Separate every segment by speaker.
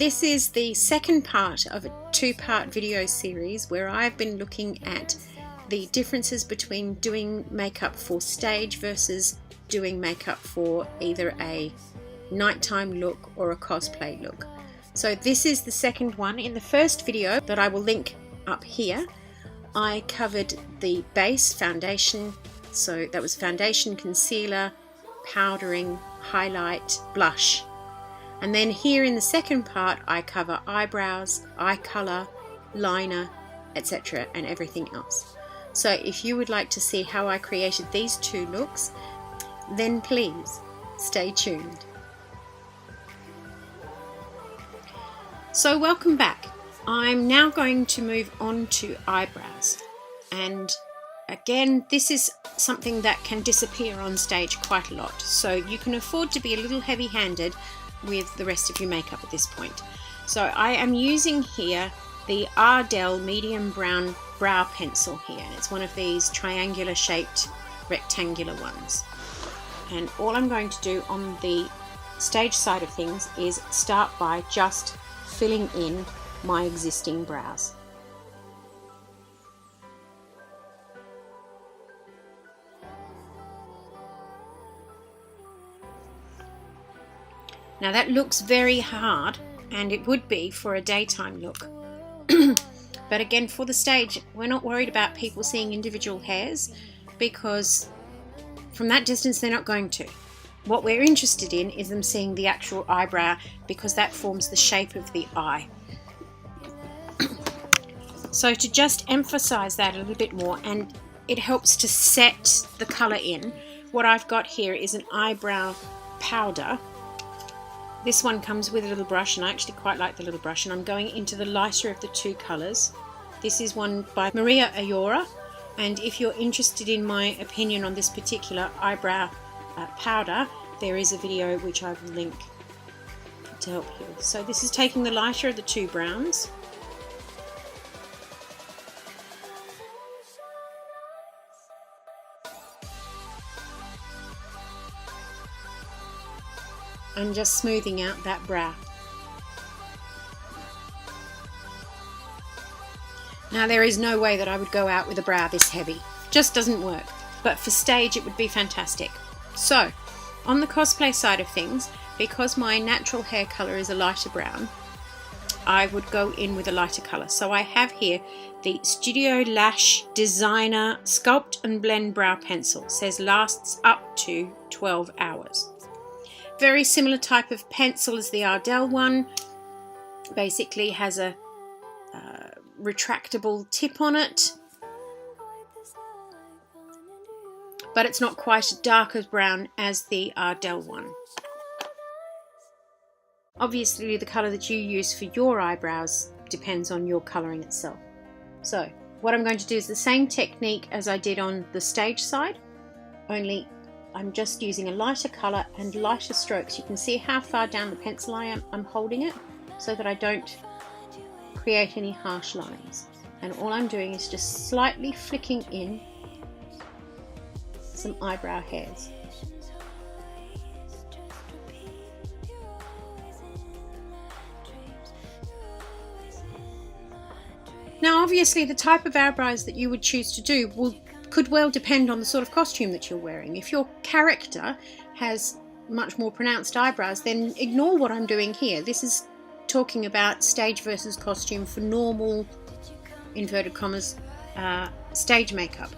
Speaker 1: this is the second part of a two-part video series where I've been looking at the differences between doing makeup for stage versus doing makeup for either a nighttime look or a cosplay look. So this is the second one. In the first video that I will link up here, I covered the base foundation, so that was foundation, concealer, powdering, highlight, blush. And then here in the second part I cover eyebrows, eye colour, liner, etc. and everything else. So if you would like to see how I created these two looks, then please stay tuned. So welcome back. I'm now going to move on to eyebrows, and again this is something that can disappear on stage quite a lot, so you can afford to be a little heavy-handed with the rest of your makeup at this point. So I am using here the Ardell medium brown brow pencil here, and it's one of these triangular shaped rectangular ones, and all I'm going to do on the stage side of things is start by just filling in my existing brows. Now that looks very hard, and it would be for a daytime look. But again, for the stage, we're not worried about people seeing individual hairs, because from that distance they're not going to. What we're interested in is them seeing the actual eyebrow, because that forms the shape of the eye. So to just emphasize that a little bit more, and it helps to set the color in, what I've got here is an eyebrow powder. This one comes with a little brush, and I actually quite like the little brush, and I'm going into the lighter of the two colors. This is one by Maria Ayora, and if you're interested in my opinion on this particular eyebrow powder, there is a video which I will link to help you. So this is taking the lighter of the two browns, and just smoothing out that brow. Now there is no way that I would go out with a brow this heavy. Just doesn't work. But for stage it would be fantastic. So, on the cosplay side of things, because my natural hair colour is a lighter brown, I would go in with a lighter colour. So I have here the Studio Lash Designer Sculpt and Blend Brow Pencil. It says lasts up to 12 hours. Very similar type of pencil as the Ardell one. Basically has a retractable tip on it, but it's not quite as dark as brown as the Ardell one. Obviously the colour that you use for your eyebrows depends on your colouring itself. So what I'm going to do is the same technique as I did on the stage side, only I'm just using a lighter colour and lighter strokes. You can see how far down the pencil I'm holding it, so that I don't create any harsh lines. And all I'm doing is just slightly flicking in some eyebrow hairs. Now obviously the type of eyebrows that you would choose to do could well depend on the sort of costume that you're wearing. If your character has much more pronounced eyebrows, then ignore what I'm doing here. This is talking about stage versus costume for normal, inverted commas, stage makeup.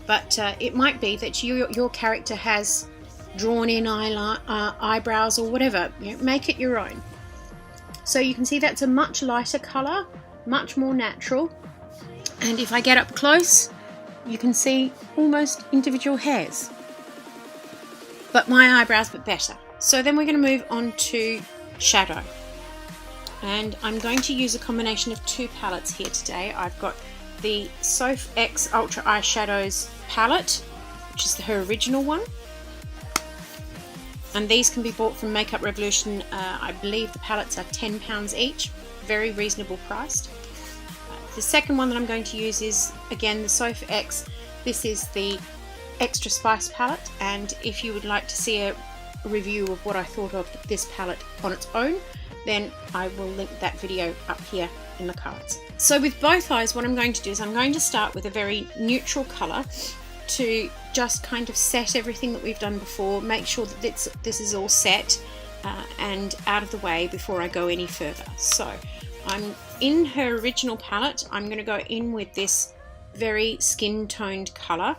Speaker 1: But it might be that your character has drawn in eyebrows or whatever. You know, make it your own. So you can see that's a much lighter colour, much more natural. And if I get up close, you can see almost individual hairs. But my eyebrows, but better. So then we're going to move on to shadow. And I'm going to use a combination of two palettes here today. I've got the Soph X Ultra Eyeshadows palette, which is her original one. And these can be bought from Makeup Revolution. I believe the palettes are £10 each. Very reasonable priced. The second one that I'm going to use is, again, the Soph X. This is the Extra Spice palette, and if you would like to see a review of what I thought of this palette on its own, then I will link that video up here in the cards. So with both eyes, what I'm going to do is I'm going to start with a very neutral colour to just kind of set everything that we've done before, make sure that this is all set and out of the way before I go any further. So I'm in her original palette. I'm going to go in with this very skin toned colour.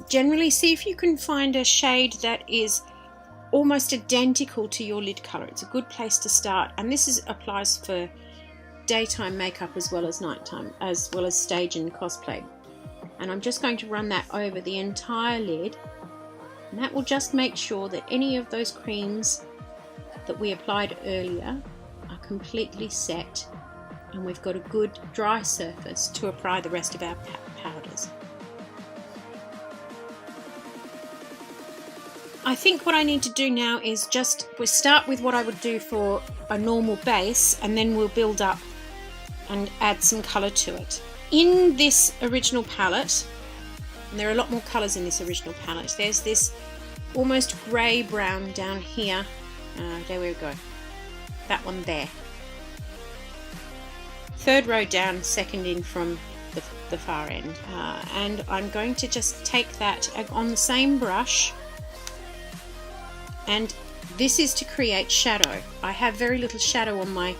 Speaker 1: Generally see if you can find a shade that is almost identical to your lid colour. It's a good place to start, and this applies for daytime makeup as well as nighttime, as well as stage and cosplay. And I'm just going to run that over the entire lid, and that will just make sure that any of those creams that we applied earlier are completely set, and we've got a good dry surface to apply the rest of our powders. I think what I need to do now is we'll start with what I would do for a normal base, and then we'll build up and add some colour to it. In this original palette, and there are a lot more colours in this original palette, there's this almost grey brown down here. There we go. That one there. Third row down, second in from the far end. And I'm going to just take that on the same brush, and this is to create shadow. I have very little shadow on my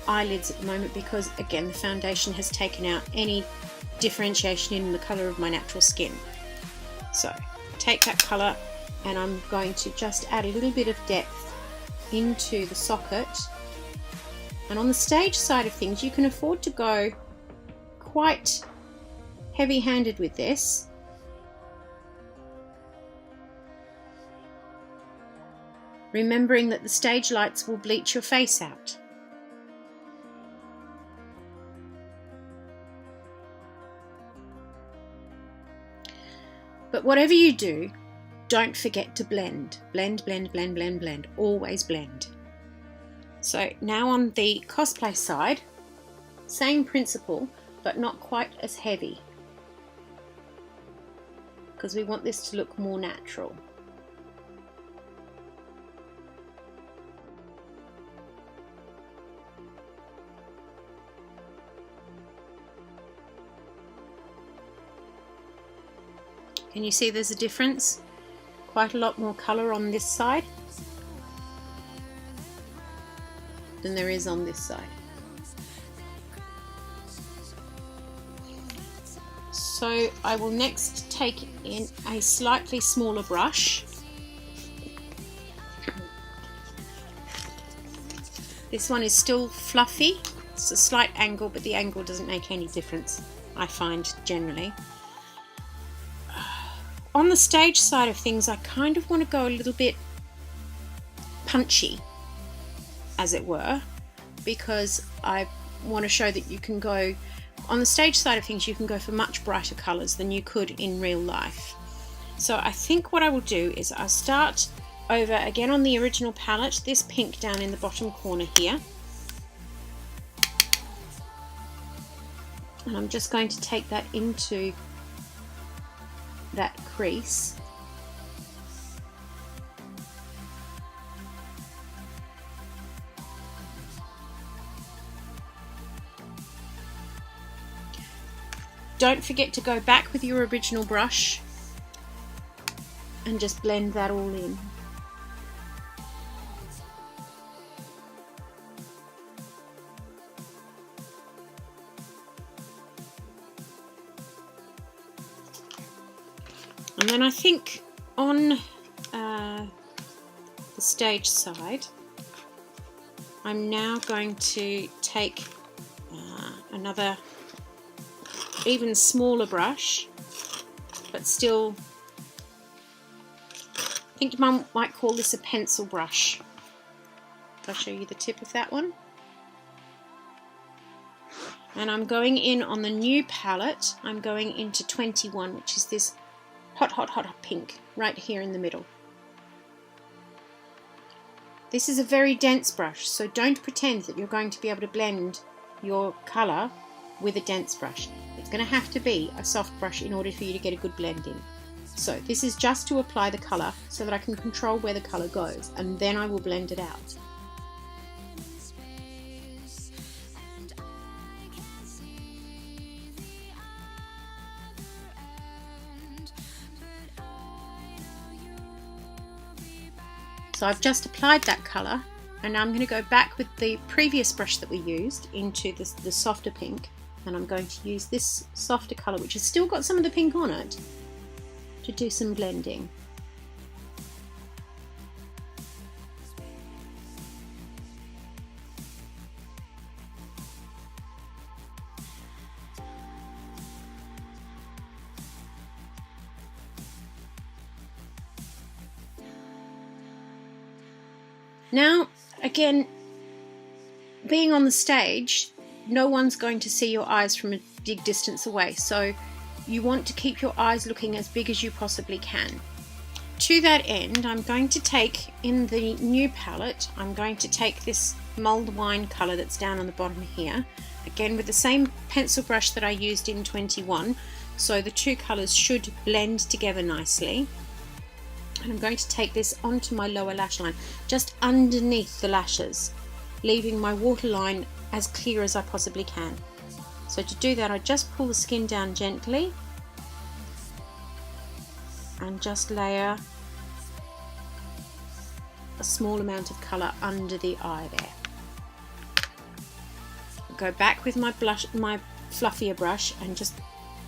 Speaker 1: eyelids at the moment because, again, the foundation has taken out any differentiation in the colour of my natural skin. So take that colour, and I'm going to just add a little bit of depth into the socket. And on the stage side of things, you can afford to go quite heavy-handed with this. Remembering that the stage lights will bleach your face out. But whatever you do, don't forget to blend. Blend, blend, blend, blend, blend. Always blend. So now on the cosplay side, same principle, but not quite as heavy, because we want this to look more natural. Can you see there's a difference? Quite a lot more colour on this side than there is on this side. So I will next take in a slightly smaller brush. This one is still fluffy. It's a slight angle, but the angle doesn't make any difference, I find, generally. On the stage side of things, I kind of want to go a little bit punchy, as it were, because I want to show that you can go, on the stage side of things, you can go for much brighter colours than you could in real life. So I think what I will do is I'll start over again on the original palette, this pink down in the bottom corner here. And I'm just going to take that into that crease. Don't forget to go back with your original brush and just blend that all in. And then I think on the stage side, I'm now going to take another even smaller brush, but still, I think Mum might call this a pencil brush. I'll show you the tip of that one. And I'm going in on the new palette, I'm going into 21, which is this hot, hot, hot, hot pink right here in the middle. This is a very dense brush, so don't pretend that you're going to be able to blend your colour with a dense brush. It's going to have to be a soft brush in order for you to get a good blend in. So this is just to apply the colour so that I can control where the colour goes, and then I will blend it out. So I've just applied that colour, and now I'm going to go back with the previous brush that we used into the softer pink, and I'm going to use this softer colour, which has still got some of the pink on it, to do some blending. Now, again, being on the stage, no one's going to see your eyes from a big distance away, so you want to keep your eyes looking as big as you possibly can. To that end, I'm going to take, in the new palette, I'm going to take this mulled wine colour that's down on the bottom here, again with the same pencil brush that I used in 21, so the two colours should blend together nicely. And I'm going to take this onto my lower lash line, just underneath the lashes, leaving my waterline as clear as I possibly can. So to do that, I just pull the skin down gently and just layer a small amount of colour under the eye there. Go back with my fluffier brush and just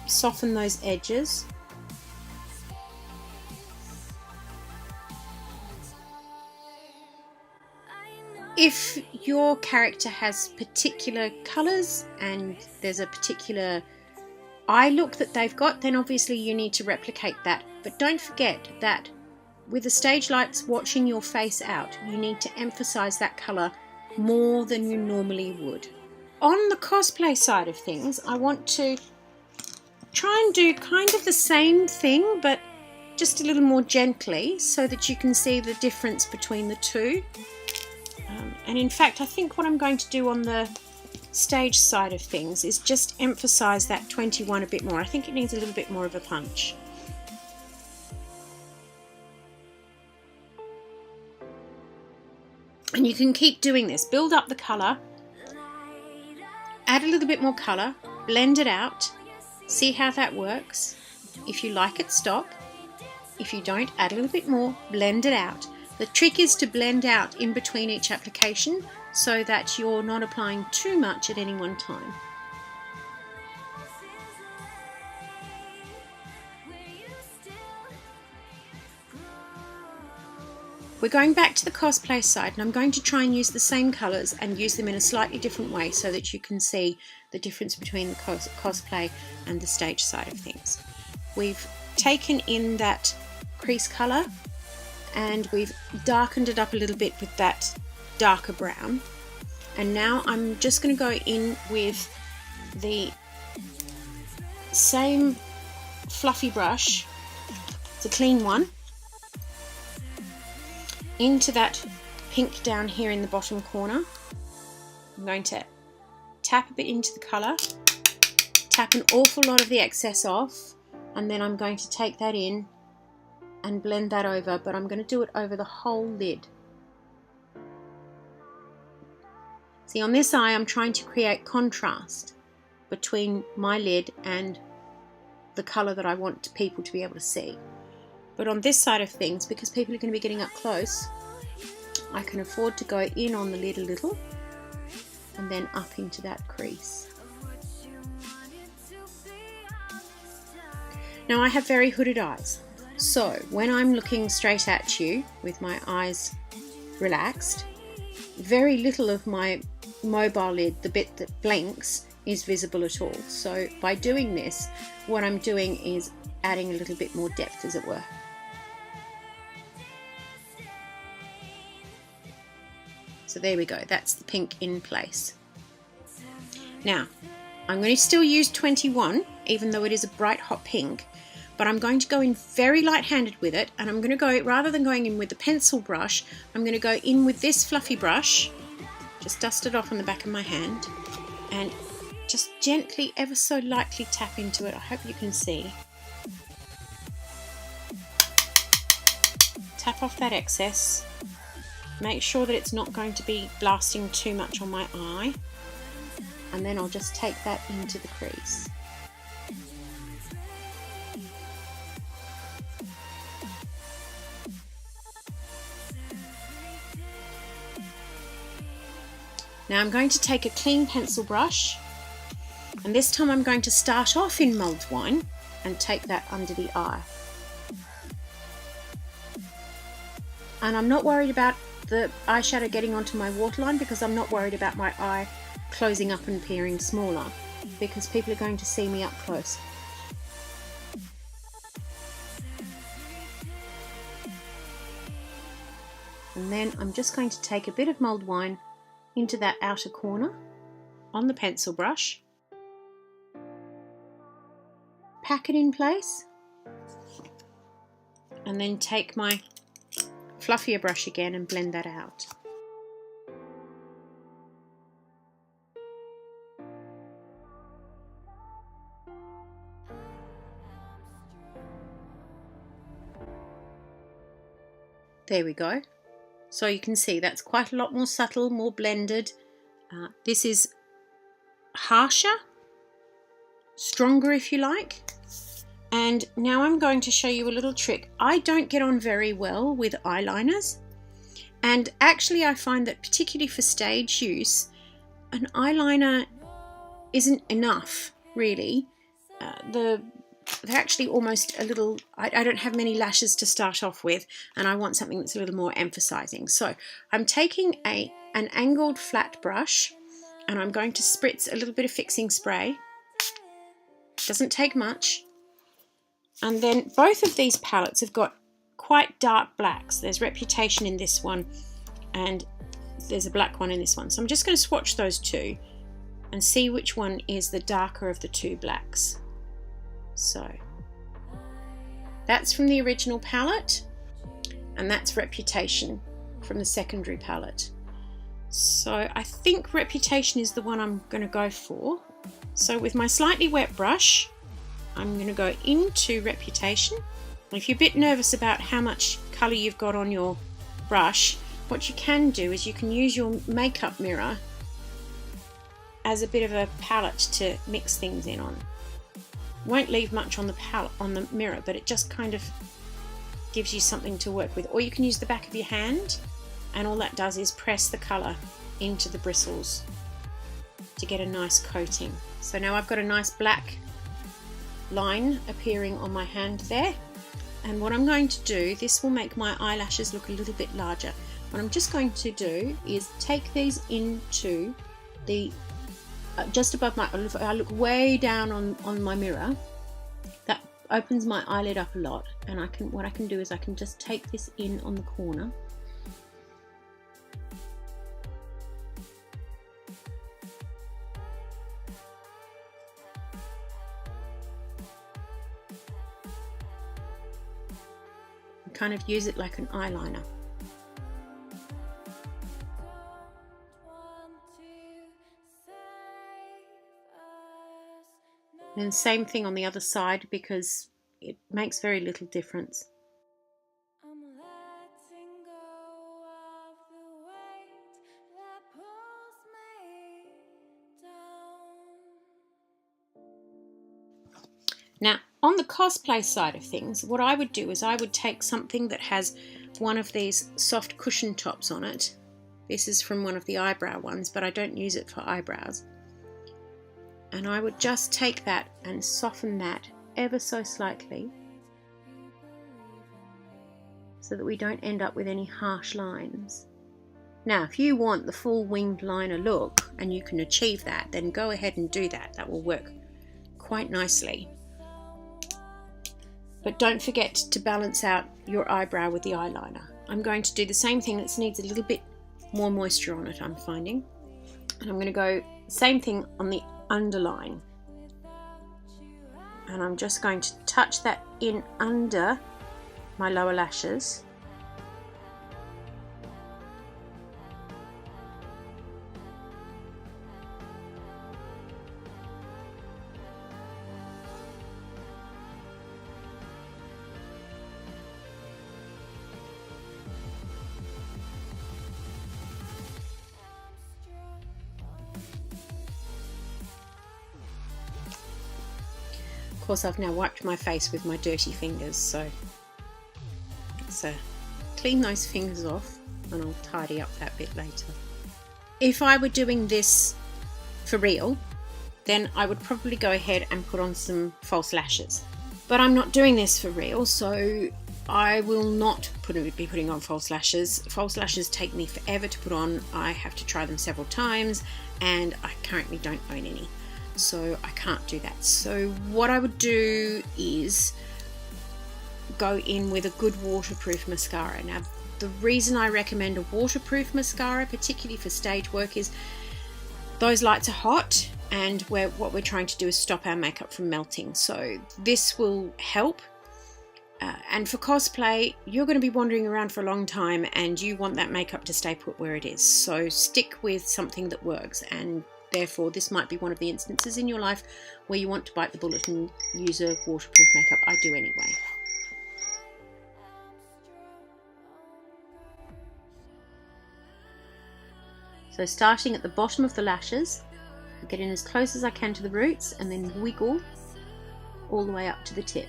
Speaker 1: soften those edges. If your character has particular colours and there's a particular eye look that they've got, then obviously you need to replicate that. But don't forget that with the stage lights watching your face out, you need to emphasise that colour more than you normally would. On the cosplay side of things, I want to try and do kind of the same thing, but just a little more gently, so that you can see the difference between the two. And in fact, I think what I'm going to do on the stage side of things is just emphasize that 21 a bit more. I think it needs a little bit more of a punch. And you can keep doing this. Build up the color, add a little bit more color, blend it out, see how that works. If you like it, stop. If you don't, add a little bit more, blend it out. The trick is to blend out in between each application so that you're not applying too much at any one time. We're going back to the cosplay side, and I'm going to try and use the same colours and use them in a slightly different way so that you can see the difference between the cosplay and the stage side of things. We've taken in that crease colour and we've darkened it up a little bit with that darker brown, and now I'm just going to go in with the same fluffy brush, it's a clean one, into that pink down here in the bottom corner. I'm going to tap a bit into the colour, tap an awful lot of the excess off, and then I'm going to take that in and blend that over, but I'm going to do it over the whole lid. See, on this eye I'm trying to create contrast between my lid and the colour that I want people to be able to see. But on this side of things, because people are going to be getting up close, I can afford to go in on the lid a little and then up into that crease. Now I have very hooded eyes, so when I'm looking straight at you with my eyes relaxed, very little of my mobile lid, the bit that blinks, is visible at all. So by doing this, what I'm doing is adding a little bit more depth, as it were. So there we go, that's the pink in place. Now, I'm going to still use 21, even though it is a bright hot pink, but I'm going to go in very light-handed with it, and I'm going to go, rather than going in with the pencil brush, I'm going to go in with this fluffy brush, just dust it off on the back of my hand, and just gently, ever so lightly tap into it. I hope you can see. tap off that excess. Make sure that it's not going to be blasting too much on my eye. And then I'll just take that into the crease. Now I'm going to take a clean pencil brush, and this time I'm going to start off in mulled wine and take that under the eye. And I'm not worried about the eyeshadow getting onto my waterline, because I'm not worried about my eye closing up and appearing smaller, because people are going to see me up close. And then I'm just going to take a bit of mulled wine into that outer corner on the pencil brush, pack it in place, and then take my fluffier brush again and blend that out. There we go. So you can see that's quite a lot more subtle, more blended. This is harsher, stronger if you like. And now I'm going to show you a little trick. I don't get on very well with eyeliners, and actually I find that particularly for stage use, an eyeliner isn't enough really. They're actually almost a little, I don't have many lashes to start off with, and I want something that's a little more emphasizing. So I'm taking an angled flat brush, and I'm going to spritz a little bit of fixing spray. Doesn't take much. And then both of these palettes have got quite dark blacks. There's Reputation in this one, and there's a black one in this one. So I'm just going to swatch those two and see which one is the darker of the two blacks. So that's from the original palette, and that's Reputation from the secondary palette. So I think Reputation is the one I'm going to go for. So with my slightly wet brush, I'm going to go into Reputation. And if you're a bit nervous about how much colour you've got on your brush, what you can do is you can use your makeup mirror as a bit of a palette to mix things in on. Won't leave much on the palette, on the mirror, but it just kind of gives you something to work with. Or you can use the back of your hand, and all that does is press the colour into the bristles to get a nice coating. So now I've got a nice black line appearing on my hand there, and what I'm going to do, this will make my eyelashes look a little bit larger. What I'm just going to do is take these into the just above my, I look way down on my mirror. That opens my eyelid up a lot, and what I can do is I can just take this in on the corner. And kind of use it like an eyeliner. And same thing on the other side, because it makes very little difference. Now, on the cosplay side of things, what I would do is I would take something that has one of these soft cushion tops on it. This is from one of the eyebrow ones, but I don't use it for eyebrows. And I would just take that and soften that ever so slightly, so that we don't end up with any harsh lines. Now, if you want the full winged liner look and you can achieve that, then go ahead and do that. That will work quite nicely. But don't forget to balance out your eyebrow with the eyeliner. I'm going to do the same thing. This needs a little bit more moisture on it, I'm finding. And I'm going to go same thing on the underline, and I'm just going to touch that in under my lower lashes. Of course, I've now wiped my face with my dirty fingers, so let's clean those fingers off and I'll tidy up that bit later. If I were doing this for real, then I would probably go ahead and put on some false lashes. But I'm not doing this for real, so I will not be putting on false lashes. False lashes take me forever to put on. I have to try them several times, and I currently don't own any, so I can't do that. So what I would do is go in with a good waterproof mascara. Now, the reason I recommend a waterproof mascara, particularly for stage work, is those lights are hot, and what we're trying to do is stop our makeup from melting. So this will help. And for cosplay, you're going to be wandering around for a long time and you want that makeup to stay put where it is. So stick with something that works, and therefore this might be one of the instances in your life where you want to bite the bullet and use a waterproof makeup. I do anyway. So starting at the bottom of the lashes, get in as close as I can to the roots and then wiggle all the way up to the tip.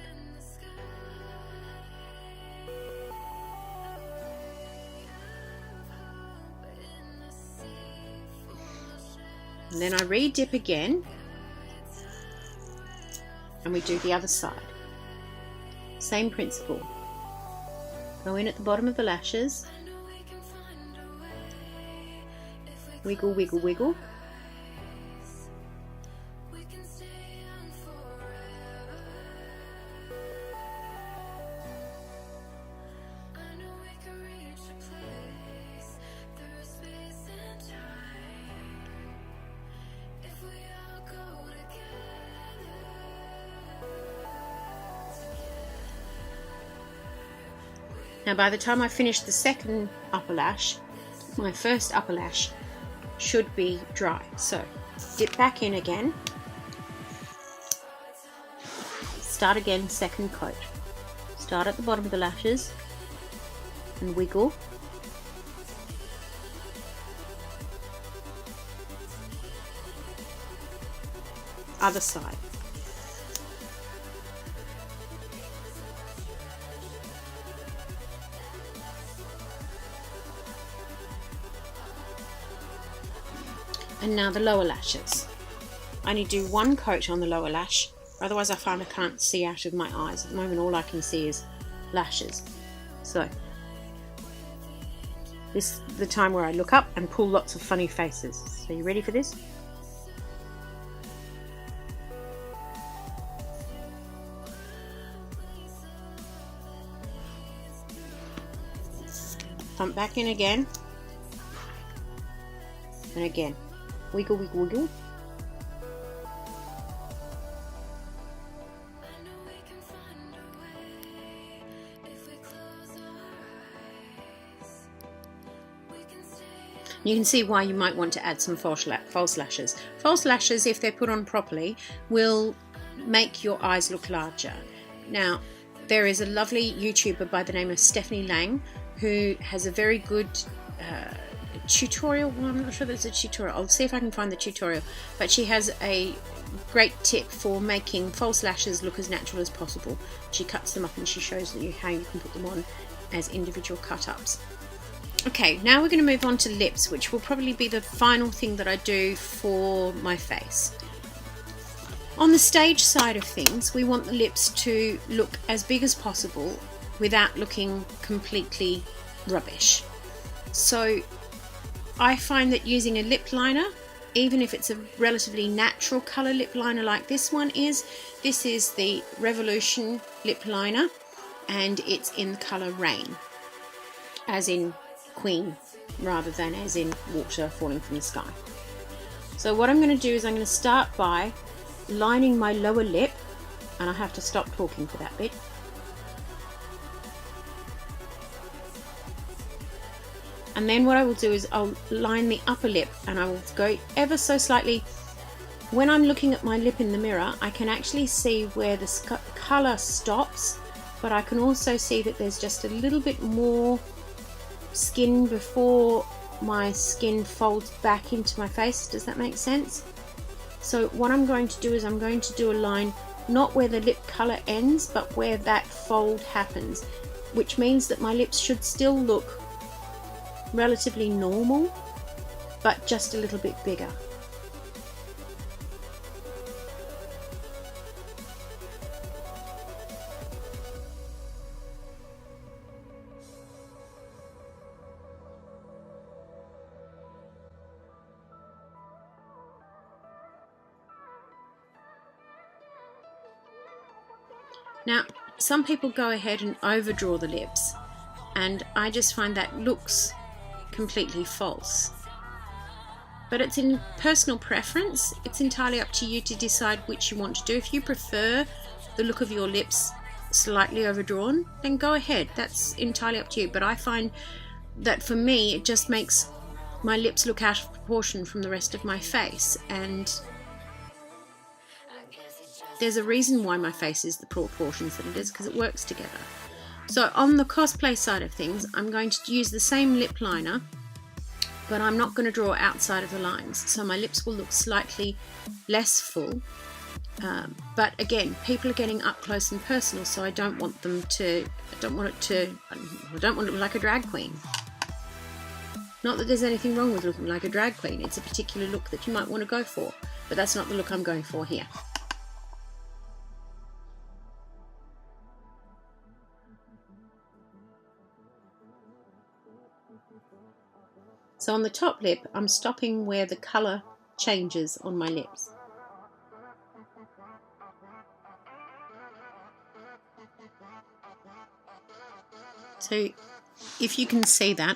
Speaker 1: And then I re-dip again and we do the other side. Same principle. Go in at the bottom of the lashes, wiggle, wiggle, wiggle. Now by the time I finish the second upper lash, my first upper lash should be dry. So dip back in again, start again, second coat. Start at the bottom of the lashes and wiggle. Other side. And now the lower lashes. I only do one coat on the lower lash, otherwise I find I can't see out of my eyes. At the moment all I can see is lashes. So this is the time where I look up and pull lots of funny faces. So you ready for this? Pump back in again and again. Wiggle, wiggle, wiggle. You can see why you might want to add some false lashes. False lashes, if they're put on properly, will make your eyes look larger. Now, there is a lovely YouTuber by the name of Stephanie Lang who has a very good tutorial. Well, I'm not sure there's a tutorial. I'll see if I can find the tutorial. But she has a great tip for making false lashes look as natural as possible. She cuts them up and she shows you how you can put them on as individual cut-ups. Okay, now we're going to move on to lips, which will probably be the final thing that I do for my face. On the stage side of things, we want the lips to look as big as possible without looking completely rubbish. So I find that using a lip liner, even if it's a relatively natural colour lip liner like this one is, this is the Revolution lip liner and it's in the colour Rain, as in Queen rather than as in water falling from the sky. So what I'm going to do is I'm going to start by lining my lower lip, and I have to stop talking for that bit. And then what I will do is I'll line the upper lip and I will go ever so slightly. When I'm looking at my lip in the mirror, I can actually see where the colour stops, but I can also see that there's just a little bit more skin before my skin folds back into my face. Does that make sense? So what I'm going to do is I'm going to do a line not where the lip colour ends, but where that fold happens, which means that my lips should still look relatively normal, but just a little bit bigger. Now, some people go ahead and overdraw the lips, and I just find that looks completely false. But it's in personal preference. It's entirely up to you to decide which you want to do. If you prefer the look of your lips slightly overdrawn, then go ahead. That's entirely up to you. But I find that for me, it just makes my lips look out of proportion from the rest of my face, and there's a reason why my face is the proportions that it is, because it works together. So on the cosplay side of things, I'm going to use the same lip liner, but I'm not going to draw outside of the lines. So my lips will look slightly less full. But again, people are getting up close and personal, so I don't want it to look like a drag queen. Not that there's anything wrong with looking like a drag queen. It's a particular look that you might want to go for, but that's not the look I'm going for here. So on the top lip, I'm stopping where the colour changes on my lips. So if you can see that,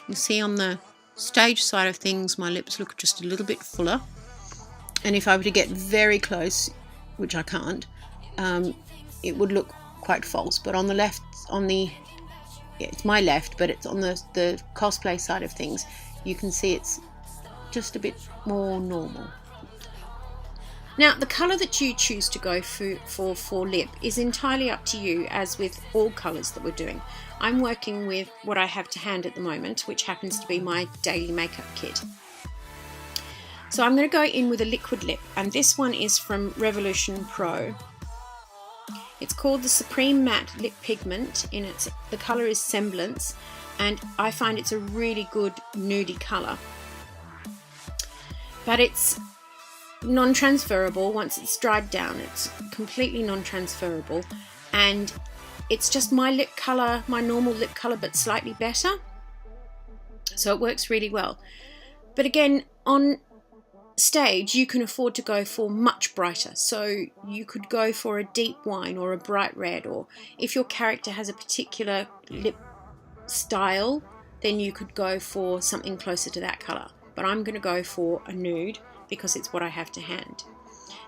Speaker 1: you see on the stage side of things, my lips look just a little bit fuller. And if I were to get very close, which I can't, it would look quite false. But on the left, it's my left, but it's on the cosplay side of things, you can see it's just a bit more normal. Now, the colour that you choose to go for lip is entirely up to you, as with all colours that we're doing. I'm working with what I have to hand at the moment, which happens to be my daily makeup kit. So I'm going to go in with a liquid lip, and this one is from Revolution Pro. It's called the Supreme Matte Lip Pigment. The colour is Semblance, and I find it's a really good nudie colour. But it's non-transferable. Once it's dried down, it's completely non-transferable, and it's just my lip colour, my normal lip colour, but slightly better. So it works really well. But again, on stage you can afford to go for much brighter, so you could go for a deep wine or a bright red, or if your character has a particular lip style, then you could go for something closer to that colour. But I'm going to go for a nude because it's what I have to hand.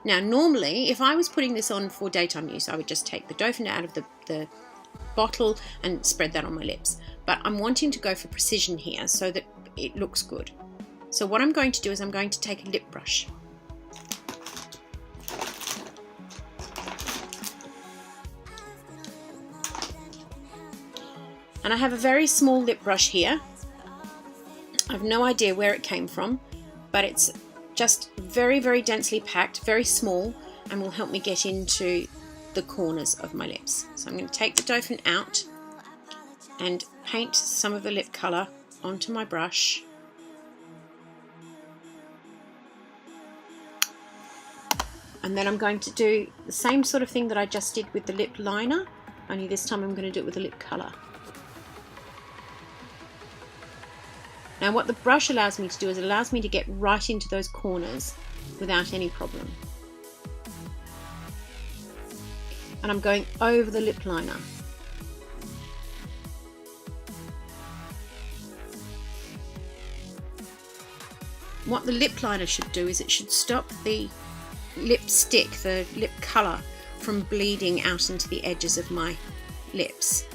Speaker 1: Now, normally if I was putting this on for daytime use, I would just take the Dauphin out of the bottle and spread that on my lips, but I'm wanting to go for precision here so that it looks good. So what I'm going to do is I'm going to take a lip brush. And I have a very small lip brush here. I have no idea where it came from, but it's just very, very densely packed, very small, and will help me get into the corners of my lips. So I'm going to take the Dauphin out and paint some of the lip colour onto my brush. And then I'm going to do the same sort of thing that I just did with the lip liner, only this time I'm going to do it with the lip colour. Now what the brush allows me to do is it allows me to get right into those corners without any problem. And I'm going over the lip liner. What the lip liner should do is it should stop the lipstick, the lip colour, from bleeding out into the edges of my lips.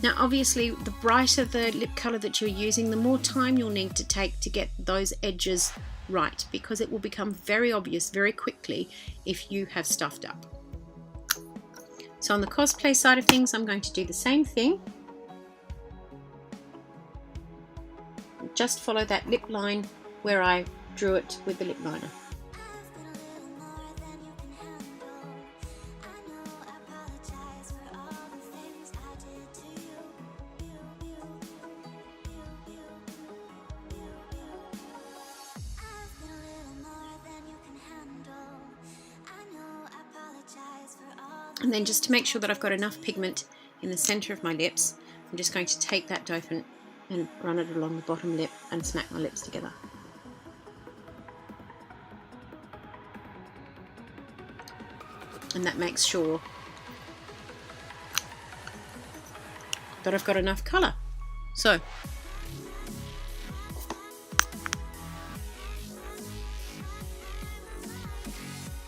Speaker 1: Now obviously the brighter the lip colour that you're using, the more time you'll need to take to get those edges right, because it will become very obvious very quickly if you have stuffed up. So on the Cosplay side of things, I'm going to do the same thing. Just follow that lip line where I drew it with the lip liner. And then just to make sure that I've got enough pigment in the centre of my lips, I'm just going to take that doe and run it along the bottom lip and smack my lips together. And that makes sure that I've got enough colour. So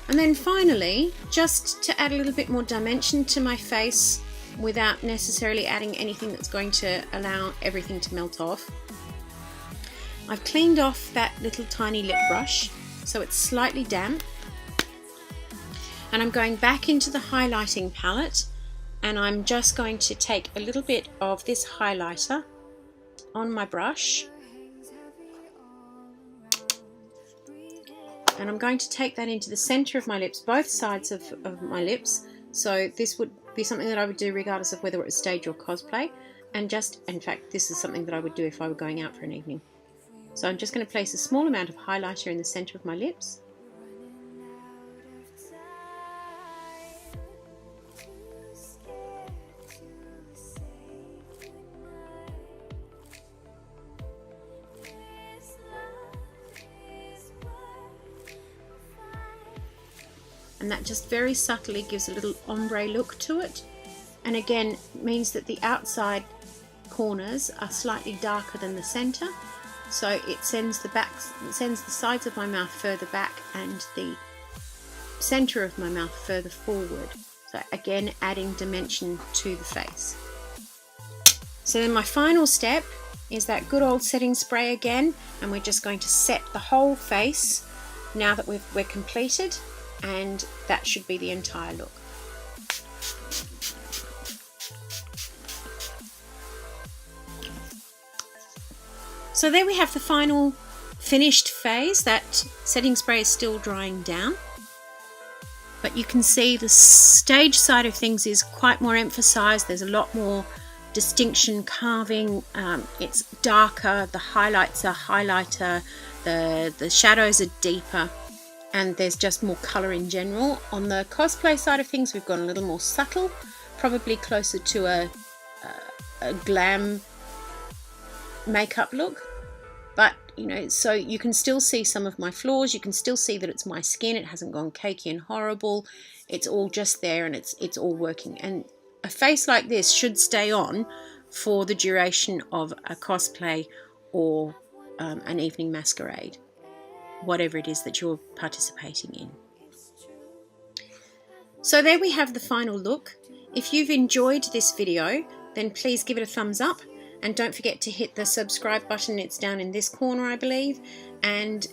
Speaker 1: and then finally, just to add a little bit more dimension to my face without necessarily adding anything that's going to allow everything to melt off, I've cleaned off that little tiny lip brush so it's slightly damp, and I'm going back into the highlighting palette, and I'm just going to take a little bit of this highlighter on my brush, and I'm going to take that into the center of my lips, both sides of my lips. So this would be something that I would do regardless of whether it was stage or cosplay, and just, in fact, this is something that I would do if I were going out for an evening. So I'm just going to place a small amount of highlighter in the center of my lips. And that just very subtly gives a little ombre look to it, and again means that the outside corners are slightly darker than the center, so it sends the sides of my mouth further back and the center of my mouth further forward, so again adding dimension to the face. So then my final step is that good old setting spray again, and we're just going to set the whole face now that we're completed, and that should be the entire look. So there we have the final finished phase. That setting spray is still drying down, but you can see the stage side of things is quite more emphasized. There's a lot more distinction, carving, it's darker, the highlights are highlighter, the shadows are deeper, and there's just more colour in general. On the cosplay side of things, we've gone a little more subtle, probably closer to a glam makeup look. But, you know, so you can still see some of my flaws, you can still see that it's my skin, it hasn't gone cakey and horrible, it's all just there and it's all working. And a face like this should stay on for the duration of a cosplay or an evening masquerade, whatever it is that you're participating in. So there we have the final look. If you've enjoyed this video, then please give it a thumbs up, and don't forget to hit the subscribe button. It's down in this corner, I believe, and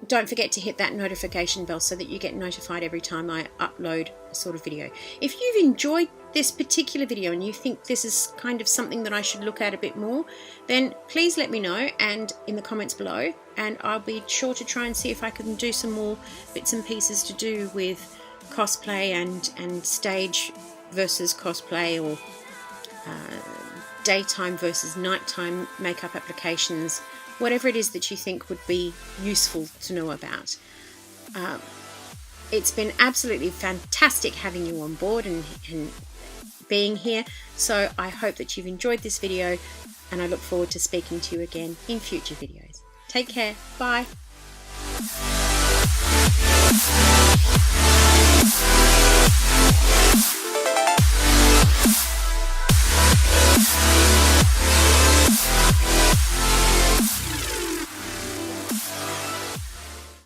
Speaker 1: don't forget to hit that notification bell so that you get notified every time I upload a sort of video. If you've enjoyed this particular video and you think this is kind of something that I should look at a bit more, then please let me know and in the comments below, and I'll be sure to try and see if I can do some more bits and pieces to do with cosplay and stage versus cosplay, or daytime versus nighttime makeup applications, whatever it is that you think would be useful to know about. It's been absolutely fantastic having you on board and being here, so I hope that you've enjoyed this video, and I look forward to speaking to you again in future videos. Take care, bye.